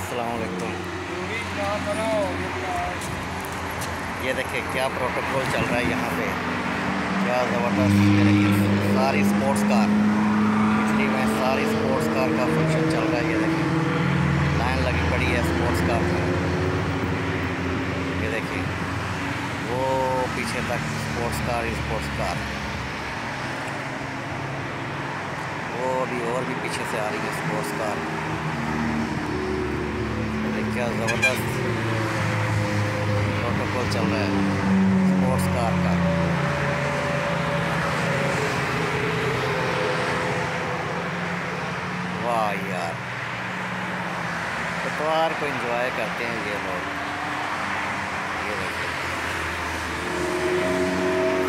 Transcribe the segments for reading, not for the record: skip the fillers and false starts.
अस्सलाम वालेकुम। ये देखिए क्या प्रोटोकॉल चल रहा है यहाँ पे, क्या ज़बरदस्त। ये देखिए सारी स्पोर्ट्स कार, पिछली में सारी स्पोर्ट्स कार का फंक्शन चल रहा है। ये देखिए लाइन लगी पड़ी है स्पोर्ट्स कार में। ये देखिए वो पीछे तक स्पोर्ट्स कार, वो अभी और भी पीछे से आ रही है स्पोर्ट्स कार। क्या ज़बरदस्त प्रोटोकॉल चल रहा है स्पोर्ट्स कार का। वाह यार, इतवार को एंजॉय करते हैं ये लोग। ये देखिए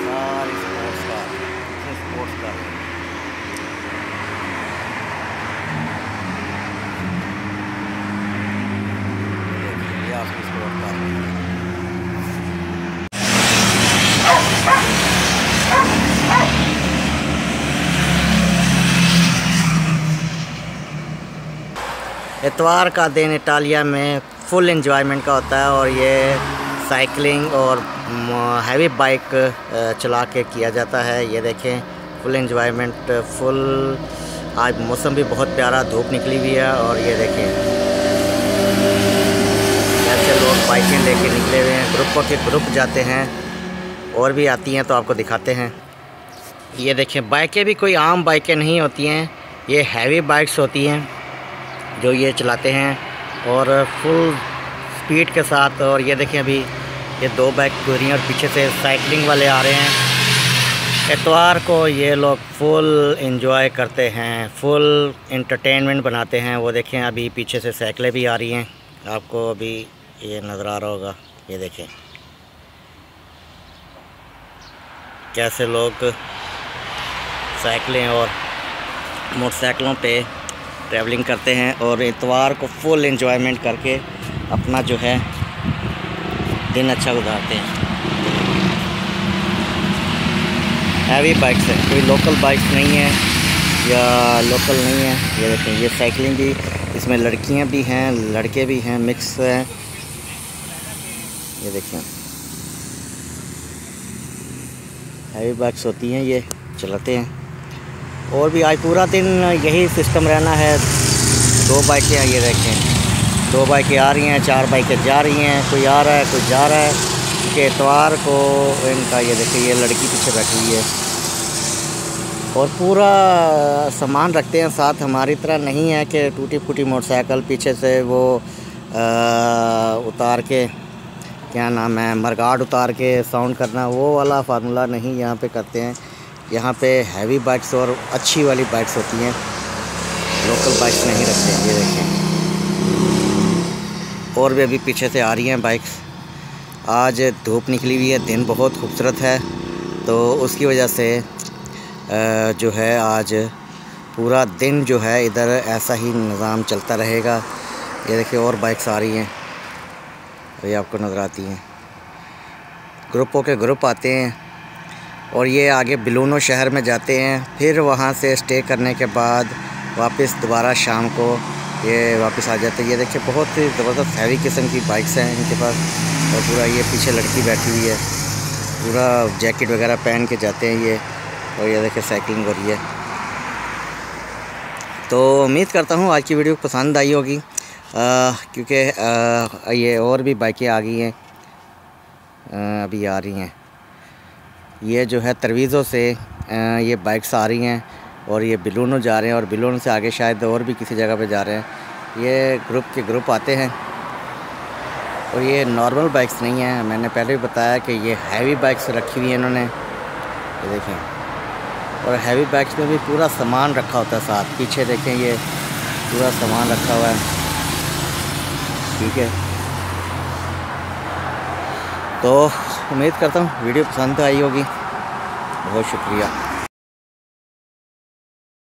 सारी स्पोर्ट्स कार आपकी स्पोर्ट्स कार। इतवार का दिन इटालिया में फुल एंजॉयमेंट का होता है और ये साइकिलिंग और हैवी बाइक चला के किया जाता है। ये देखें फुल एंजॉयमेंट, फुल। आज मौसम भी बहुत प्यारा, धूप निकली हुई है। और ये देखें कैसे लोग बाइकें लेके निकले हुए हैं, ग्रुपों के ग्रुप जाते हैं और भी आती हैं तो आपको दिखाते हैं। ये देखें बाइकें भी कोई आम बाइकें नहीं होती हैं, ये हैवी बाइक्स होती हैं जो ये चलाते हैं और फुल स्पीड के साथ। और ये देखें अभी ये दो बाइक गुजरी हैं और पीछे से साइकिलिंग वाले आ रहे हैं। इतवार को ये लोग फुल एंजॉय करते हैं, फुल एंटरटेनमेंट बनाते हैं। वो देखें अभी पीछे से साइकिलें भी आ रही हैं, आपको अभी ये नज़र आ रहा होगा। ये देखें कैसे लोग साइकिलें और मोटरसाइकिलों पे ट्रैवलिंग करते हैं और इतवार को फुल एंजॉयमेंट करके अपना जो है दिन अच्छा गुजारते हैं। हैवी बाइक्स है, कोई लोकल बाइक्स नहीं है या लोकल नहीं है। ये देखें ये साइकिलिंग भी, इसमें लड़कियां भी हैं लड़के भी हैं, मिक्स हैं। ये देखें हैवी बाइक्स होती हैं, ये चलाते हैं। और भी आज पूरा दिन यही सिस्टम रहना है। दो बाइकें हैं, ये देखें दो बाइकें आ रही हैं, चार बाइकें जा रही हैं, कोई आ रहा है कोई जा रहा है। क्योंकि इतवार को इनका ये देखिए ये लड़की पीछे बैठी हुई है और पूरा सामान रखते हैं साथ। हमारी तरह नहीं है कि टूटी फूटी मोटरसाइकिल पीछे से वो उतार के, क्या नाम है, मरगाड उतार के साउंड करना, वो वाला फार्मूला नहीं यहाँ पे करते हैं। यहाँ पे हैवी बाइक्स और अच्छी वाली बाइक्स होती हैं, लोकल बाइक्स नहीं रखते हैं। ये देखें और भी अभी पीछे से आ रही हैं बाइक्स। आज धूप निकली हुई है, दिन बहुत खूबसूरत है तो उसकी वजह से जो है आज पूरा दिन जो है इधर ऐसा ही निज़ाम चलता रहेगा। ये देखिए और बाइक्स आ रही हैं, ये आपको नज़र आती हैं। ग्रुपों के ग्रुप आते हैं और ये आगे बिलूनो शहर में जाते हैं, फिर वहाँ से स्टे करने के बाद वापस दोबारा शाम को ये वापस आ जाते हैं। ये देखिए बहुत ही ज़बरदस्त हैवी किस्म की बाइक्स हैं इनके पास। और पूरा ये पीछे लड़की बैठी हुई है, पूरा जैकेट वगैरह पहन के जाते हैं ये। और ये देखिए साइकिलिंग हो रही है। तो उम्मीद करता हूँ आज की वीडियो पसंद आई होगी, क्योंकि ये और भी बाइकें आ गई हैं, अभी आ रही हैं। ये जो है तरवीज़ों से ये बाइक्स आ रही हैं और ये बिलूनो जा रहे हैं और बिलूनो से आगे शायद और भी किसी जगह पे जा रहे हैं। ये ग्रुप के ग्रुप आते हैं और ये नॉर्मल बाइक्स नहीं हैं। मैंने पहले भी बताया कि ये हैवी बाइक्स रखी हुई हैं इन्होंने। ये देखें और हैवी बाइक्स में भी पूरा सामान रखा होता है साथ। पीछे देखें ये पूरा सामान रखा हुआ है, ठीक है। तो उम्मीद करता हूँ वीडियो पसंद आई होगी। बहुत शुक्रिया।